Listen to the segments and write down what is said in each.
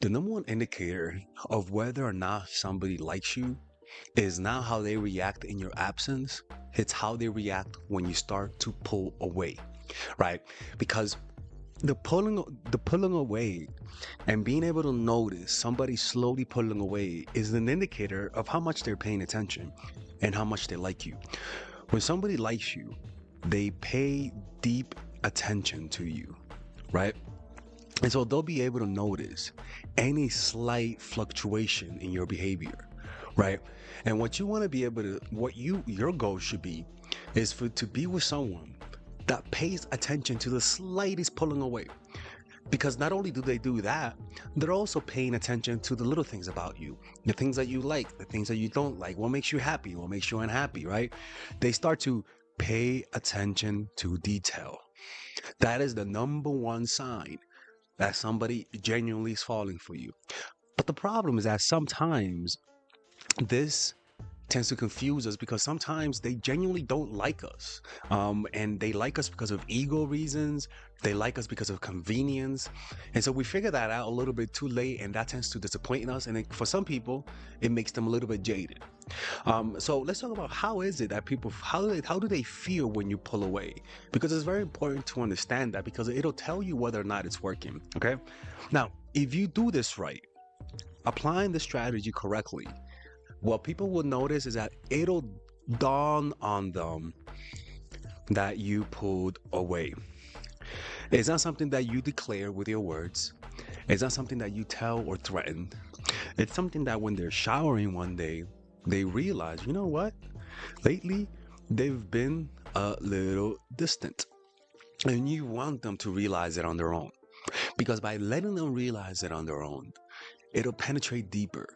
The number one indicator of whether or not somebody likes you is not how they react in your absence. It's how they react when you start to pull away, right? Because the pulling away and being able to notice somebody slowly pulling away is an indicator of how much they're paying attention and how much they like you. When somebody likes you, they pay deep attention to you, right? And so they'll be able to notice any slight fluctuation in your behavior, right? And what you want to be able to, your goal should be, is for to be with someone that pays attention to the slightest pulling away. Because not only do they do that, they're also paying attention to the little things about you, the things that you like, the things that you don't like, what makes you happy, what makes you unhappy, right? They start to pay attention to detail. That is the number one sign that somebody genuinely is falling for you. But the problem is that sometimes this tends to confuse us because sometimes they genuinely don't like us. And they like us because of ego reasons. They like us because of convenience. And so we figure that out a little bit too late, and that tends to disappoint us. And for some people, it makes them a little bit jaded. So let's talk about how is it that people, how do they feel when you pull away? Because it's very important to understand that because it'll tell you whether or not it's working. Okay. Now, if you do this right, applying the strategy correctly, what people will notice is that it'll dawn on them that you pulled away. It's not something that you declare with your words. It's not something that you tell or threaten. It's something that when they're showering one day, they realize, you know what? Lately, they've been a little distant. And you want them to realize it on their own. Because by letting them realize it on their own, it'll penetrate deeper.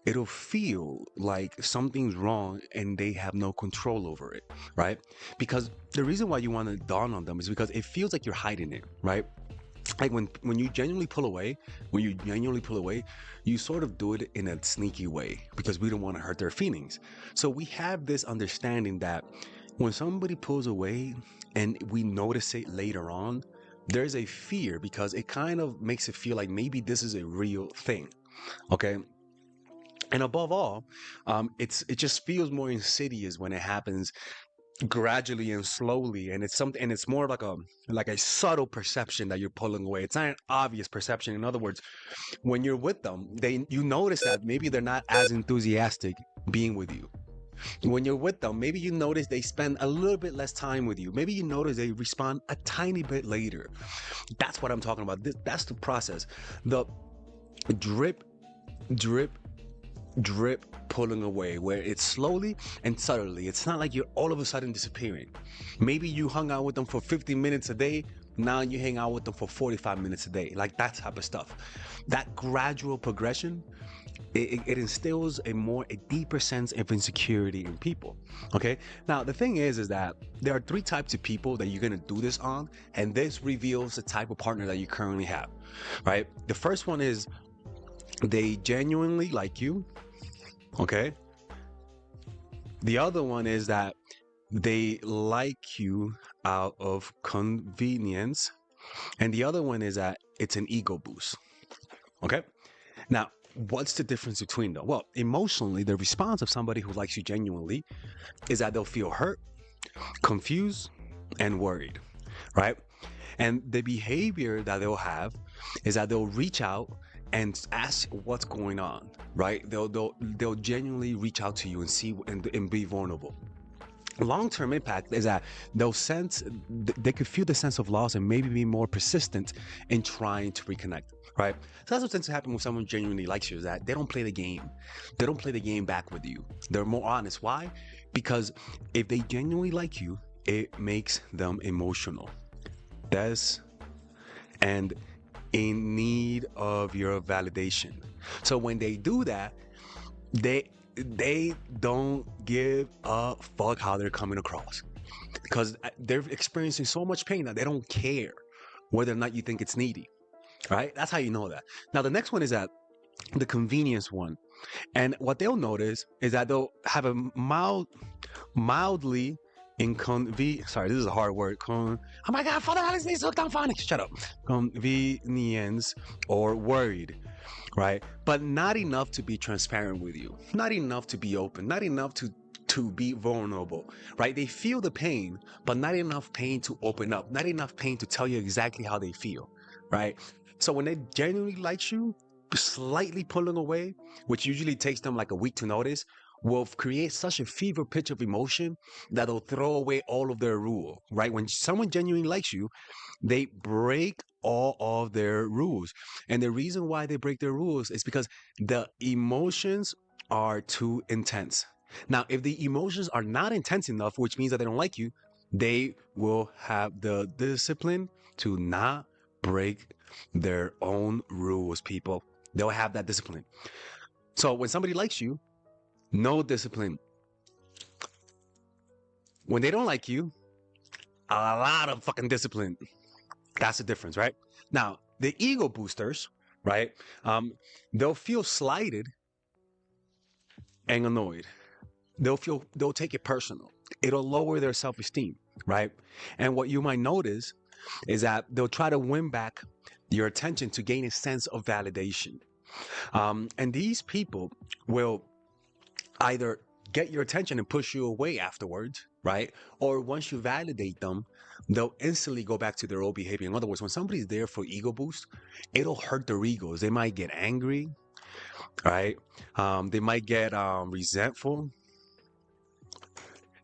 It'll feel like something's wrong and they have no control over it, right? Because the reason why you want to dawn on them is because it feels like you're hiding it, right? Like when you genuinely pull away, you sort of do it in a sneaky way because we don't want to hurt their feelings. So we have this understanding that when somebody pulls away and we notice it later on, there's a fear because it kind of makes it feel like maybe this is a real thing. Okay. And above all, it just feels more insidious when it happens gradually and slowly, and it's something, and it's more like a subtle perception that you're pulling away. It's not an obvious perception. In other words, when you're with them, you notice that maybe they're not as enthusiastic being with you. When you're with them, maybe you notice they spend a little bit less time with you. Maybe you notice they respond a tiny bit later. That's what I'm talking about. That's the process. The drip, drip, drip pulling away, where it's slowly and subtly. It's not like you're all of a sudden disappearing. Maybe you hung out with them for 50 minutes a day. Now you hang out with them for 45 minutes a day. Like that type of stuff. That gradual progression, it instills a deeper sense of insecurity in people. Okay. Now the thing is that there are three types of people that you're gonna do this on, and this reveals the type of partner that you currently have. Right. The first one is they genuinely like you. Okay. The other one is that they like you out of convenience. And the other one is that it's an ego boost. Okay. Now, what's the difference between them? Well, emotionally, the response of somebody who likes you genuinely is that they'll feel hurt, confused, and worried. Right. And the behavior that they'll have is that they'll reach out and ask what's going on, right? They'll genuinely reach out to you and see and be vulnerable. Long-term impact is that they could feel the sense of loss and maybe be more persistent in trying to reconnect, right? So that's what tends to happen when someone genuinely likes you, is that they don't play the game. They don't play the game back with you. They're more honest. Why? Because if they genuinely like you, it makes them emotional. That's and in need of your validation. So when they do that, they don't give a fuck how they're coming across because they're experiencing so much pain that they don't care whether or not you think it's needy. Right? That's how you know that. Now the next one is that the convenience one. And what they'll notice is that they'll have a mildly sorry, this is a hard word. Oh my God, Father Alex needs to look down phonics. Shut up. Convenience or worried. right? But not enough to be transparent with you, not enough to be open, not enough to be vulnerable, right? They feel the pain, but not enough pain to open up, not enough pain to tell you exactly how they feel, right? So when they genuinely like you, slightly pulling away, which usually takes them like a week to notice, will create such a fever pitch of emotion that they'll throw away all of their rule, right? When someone genuinely likes you, they break all of their rules. And the reason why they break their rules is because the emotions are too intense. Now, if the emotions are not intense enough, which means that they don't like you, they will have the discipline to not break their own rules, people. They'll have that discipline. So when somebody likes you, no discipline. When they don't like you, a lot of fucking discipline. That's the difference, right? Now, the ego boosters, right? They'll feel slighted and annoyed. They'll take it personal. It'll lower their self-esteem, right? And what you might notice is that they'll try to win back your attention to gain a sense of validation. And these people will either get your attention and push you away afterwards, right? Or once you validate them, they'll instantly go back to their old behavior. In other words, when somebody's there for ego boost, it'll hurt their egos. They might get angry, right? They might get resentful,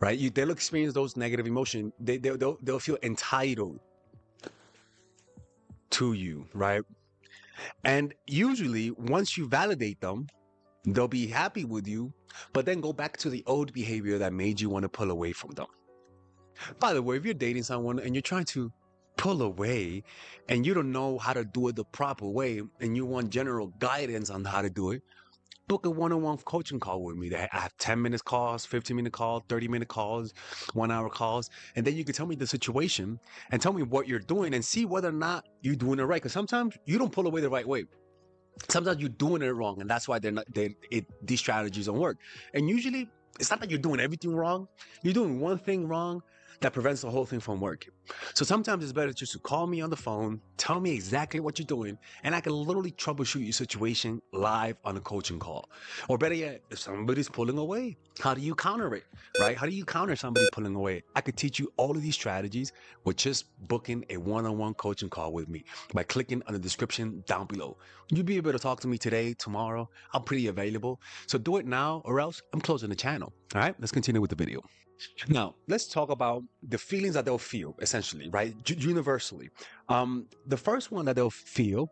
right? They'll experience those negative emotions. They'll feel entitled to you, right? And usually, once you validate them, they'll be happy with you, but then go back to the old behavior that made you want to pull away from them. By the way, if you're dating someone and you're trying to pull away and you don't know how to do it the proper way and you want general guidance on how to do it, book a one-on-one coaching call with me. I have 10-minute calls, 15-minute calls, 30-minute calls, 1-hour calls. And then you can tell me the situation and tell me what you're doing and see whether or not you're doing it right. Because sometimes you don't pull away the right way. Sometimes you're doing it wrong, and that's why these strategies don't work. And usually, it's not that you're doing everything wrong. You're doing one thing wrong that prevents the whole thing from working. So sometimes it's better just to call me on the phone, tell me exactly what you're doing, and I can literally troubleshoot your situation live on a coaching call. Or better yet, if somebody's pulling away, how do you counter it, right? How do you counter somebody pulling away? I could teach you all of these strategies with just booking a one-on-one coaching call with me by clicking on the description down below. You'll be able to talk to me today, tomorrow. I'm pretty available. So do it now or else I'm closing the channel. All right, let's continue with the video. Now, let's talk about the feelings that they'll feel, essentially, right? Universally. The first one that they'll feel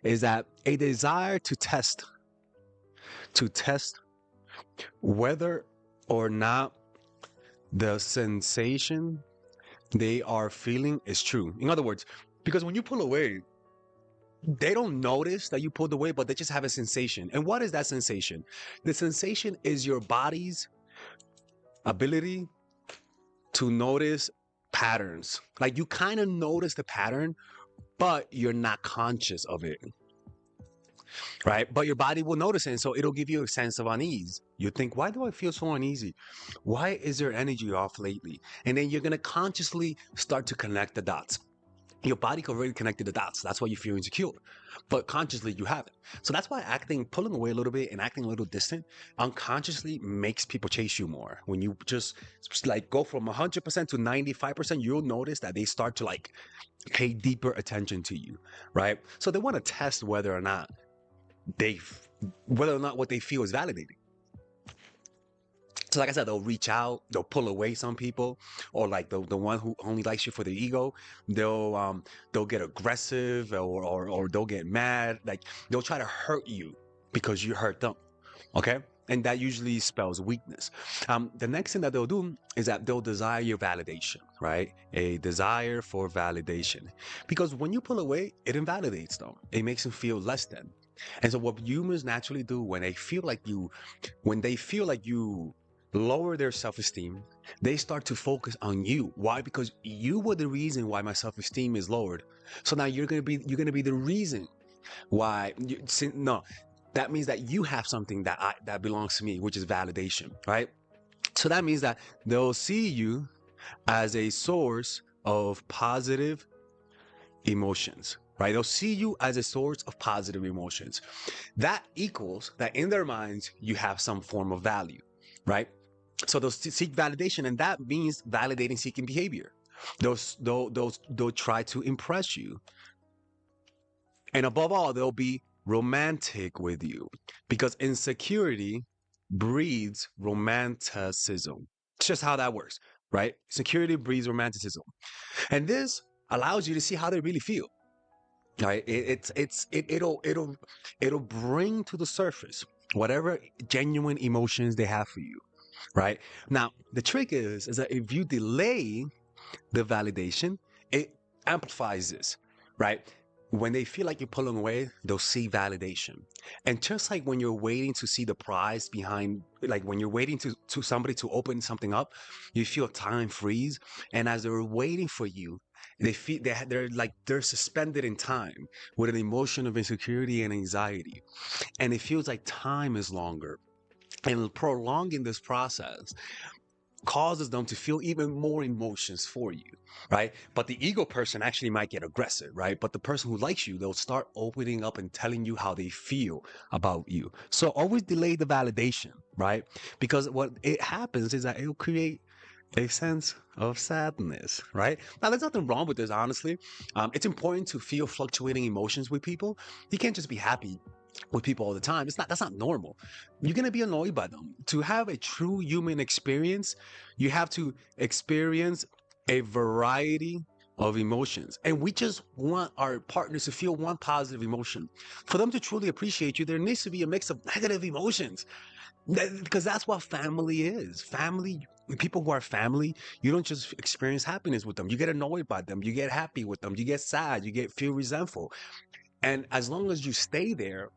is that a desire to test whether or not the sensation they are feeling is true. In other words, because when you pull away, they don't notice that you pulled away, but they just have a sensation. And what is that sensation? The sensation is your body's ability to notice patterns. Like you kind of notice the pattern, but you're not conscious of it, right? But your body will notice it. And so it'll give you a sense of unease. You think, why do I feel so uneasy? Why is there energy off lately? And then you're going to consciously start to connect the dots. Your body can already connect the dots. That's why you feel insecure. But consciously, you haven't. So that's why pulling away a little bit and acting a little distant, unconsciously makes people chase you more. When you just like go from 100% to 95%, you'll notice that they start to like pay deeper attention to you, right? So they want to test whether or not what they feel is validating. So like I said, they'll reach out, they'll pull away some people, or like the one who only likes you for the ego, they'll get aggressive or they'll get mad. Like they'll try to hurt you because you hurt them. Okay. And that usually spells weakness. The next thing that they'll do is that they'll desire your validation, right? A desire for validation. Because when you pull away, it invalidates them. It makes them feel less than. And so what humans naturally do when they feel like you lower their self-esteem, they start to focus on you. Why? Because you were the reason why my self-esteem is lowered. So now you're gonna be the reason why. No, that means that you have something that belongs to me, which is validation, right? So that means that they'll see you as a source of positive emotions. right? They'll see you as a source of positive emotions. That equals that in their minds, you have some form of value, right? So they'll seek validation, and that means validating seeking behavior. They'll try to impress you. And above all, they'll be romantic with you because insecurity breeds romanticism. It's just how that works, right? Security breeds romanticism. And this allows you to see how they really feel. Right? It'll bring to the surface whatever genuine emotions they have for you. Right? Now, the trick is that if you delay the validation, it amplifies this, right? When they feel like you're pulling away, they'll see validation. And just like when you're waiting to see the prize behind, like when you're waiting to somebody to open something up, you feel time freeze. And as they're waiting for you, they feel they're like they're suspended in time with an emotion of insecurity and anxiety. And it feels like time is longer. And prolonging this process causes them to feel even more emotions for you, right? But the ego person actually might get aggressive, right? But the person who likes you, they'll start opening up and telling you how they feel about you. So always delay the validation, right? Because what it happens is that it'll create a sense of sadness, right? Now, there's nothing wrong with this, honestly. It's important to feel fluctuating emotions with people. You can't just be happy with people all the time. That's not normal. You're going to be annoyed by them. To have a true human experience, you have to experience a variety of emotions. And we just want our partners to feel one positive emotion. For them to truly appreciate you, there needs to be a mix of negative emotions. Because that's what family is. Family, people who are family, you don't just experience happiness with them. You get annoyed by them. You get happy with them. You get sad. You feel resentful. And as long as you stay there,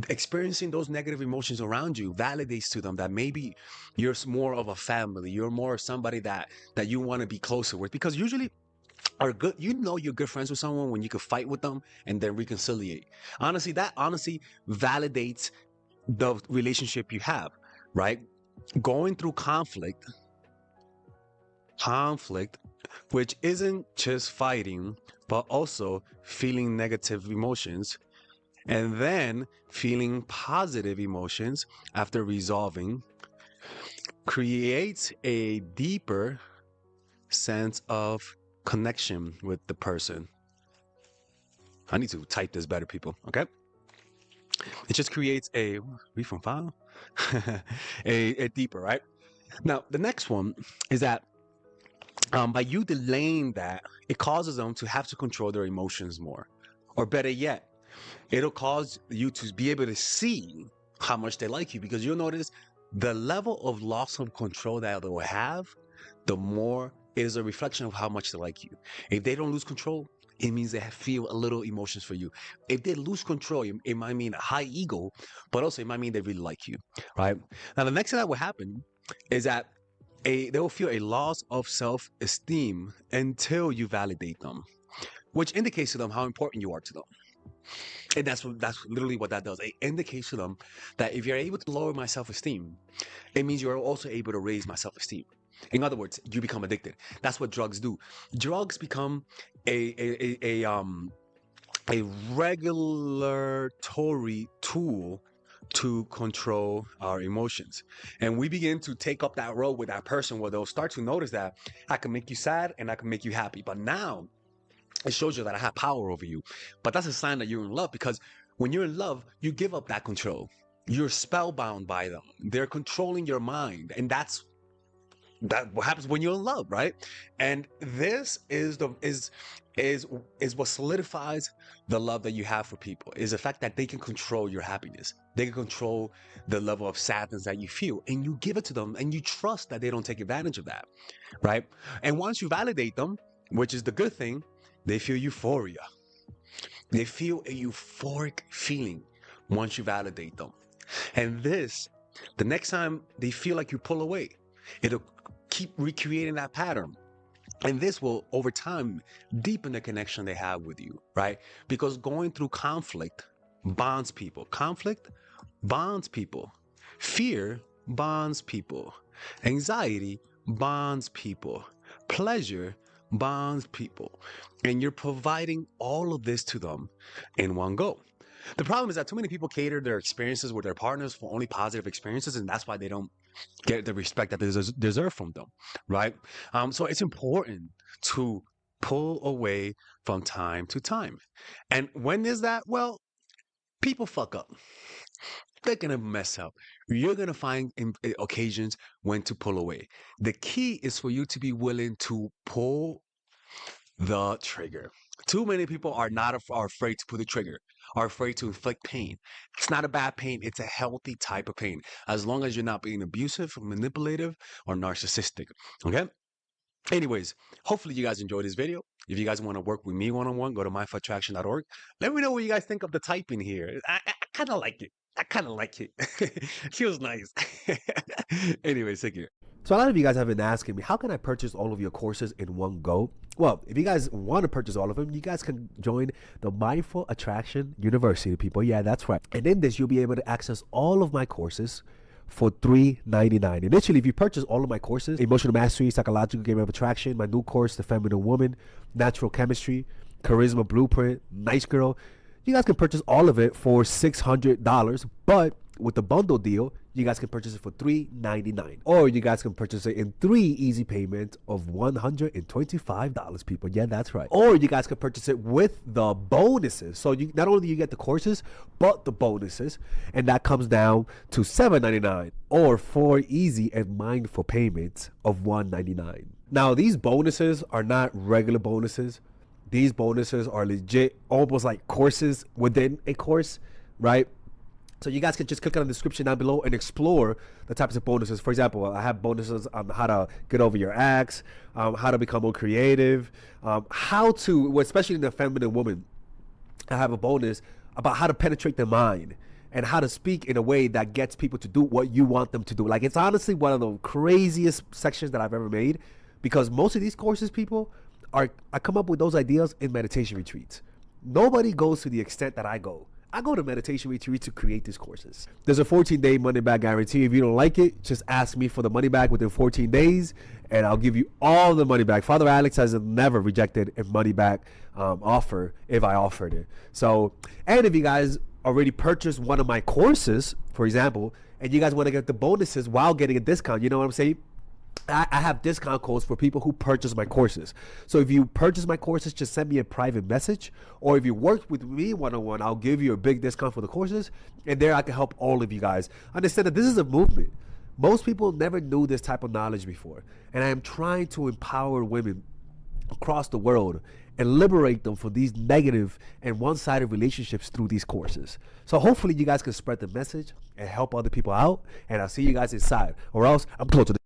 experiencing those negative emotions around you validates to them that maybe you're more of a family. You're more somebody that you want to be closer with. Because usually are good, you're good friends with someone when you can fight with them and then reconciliate. Honestly, that honestly validates the relationship you have, right? Going through conflict, which isn't just fighting, but also feeling negative emotions and then feeling positive emotions after resolving creates a deeper sense of connection with the person. I need to type this better, people. Okay. It just creates a read from file, a deeper, right? Now, the next one is that by you delaying that, it causes them to have to control their emotions more. Or better yet, it'll cause you to be able to see how much they like you because you'll notice the level of loss of control that they will have, the more it is a reflection of how much they like you. If they don't lose control, it means they feel a little emotions for you. If they lose control, it might mean a high ego, but also it might mean they really like you, right? Now, the next thing that will happen is that they will feel a loss of self-esteem until you validate them, which indicates to them how important you are to them. And that's literally what that does. It indicates to them that if you're able to lower my self-esteem, it means you're also able to raise my self-esteem. In other words, you become addicted. That's what drugs do. Drugs become a regulatory tool to control our emotions. And we begin to take up that road with that person where they'll start to notice that I can make you sad and I can make you happy. But now it shows you that I have power over you. But that's a sign that you're in love because when you're in love, you give up that control. You're spellbound by them. They're controlling your mind. And that's what happens when you're in love, right? And this is what solidifies the love that you have for people, is the fact that they can control your happiness. They can control the level of sadness that you feel, and you give it to them and you trust that they don't take advantage of that, right? And once you validate them, which is the good thing, they feel euphoria. They feel a euphoric feeling once you validate them. And this, the next time they feel like you pull away, it'll keep recreating that pattern. And this will, over time, deepen the connection they have with you, right? Because going through conflict bonds people. Conflict bonds people. Fear bonds people. Anxiety bonds people. Pleasure bonds people, and you're providing all of this to them in one go. The problem is that too many people cater their experiences with their partners for only positive experiences, and that's why they don't get the respect that they deserve from them, right? So it's important to pull away from time to time. And when is that? Well, people fuck up. They're gonna mess up. You're gonna find occasions when to pull away. The key is for you to be willing to pull the trigger. Too many people are not are afraid to pull the trigger, are afraid to inflict pain. It's not a bad pain, it's a healthy type of pain, as long as you're not being abusive, manipulative, or narcissistic. Okay? Anyways, hopefully you guys enjoyed this video. If you guys want to work with me one-on-one, go to myfoottraction.org. Let me know what you guys think of the typing here. I kind of like it. I kind of like it. Feels nice. Anyways, take care. So a lot of you guys have been asking me, how can I purchase all of your courses in one go? Well, if you guys want to purchase all of them, you guys can join the Mindful Attraction University, people. Yeah, that's right. And in this, you'll be able to access all of my courses for $3.99. Initially, if you purchase all of my courses, Emotional Mastery, Psychological Game of Attraction, my new course, The Feminine Woman, Natural Chemistry, Charisma Blueprint, Nice Girl, you guys can purchase all of it for $600, but with the bundle deal, you guys can purchase it for $3.99. Or you guys can purchase it in 3 easy payments of $125, people. Yeah, that's right. Or you guys can purchase it with the bonuses. So you not only do you get the courses, but the bonuses. And that comes down to $7.99 or 4 easy and mindful payments of $199. Now, these bonuses are not regular bonuses. These bonuses are legit, almost like courses within a course, right? So you guys can just click on the description down below and explore the types of bonuses. For example, I have bonuses on how to get over your ex, how to become more creative, how to, especially in the feminine woman, I have a bonus about how to penetrate the mind and how to speak in a way that gets people to do what you want them to do. Like, it's honestly one of the craziest sections that I've ever made, because most of these courses, people, I come up with those ideas in meditation retreats. Nobody goes to the extent that I go. I go to meditation retreats to create these courses. There's a 14-day money back guarantee. If you don't like it, just ask me for the money back within 14 days, and I'll give you all the money back. Father Alex has never rejected a money back offer if I offered it. So, and if you guys already purchased one of my courses, for example, and you guys want to get the bonuses while getting a discount, you know what I'm saying? I have discount codes for people who purchase my courses. So if you purchase my courses, just send me a private message. Or if you work with me one-on-one, I'll give you a big discount for the courses. And there I can help all of you guys understand that this is a movement. Most people never knew this type of knowledge before. And I am trying to empower women across the world and liberate them from these negative and one-sided relationships through these courses. So hopefully you guys can spread the message and help other people out. And I'll see you guys inside. Or else I'm close to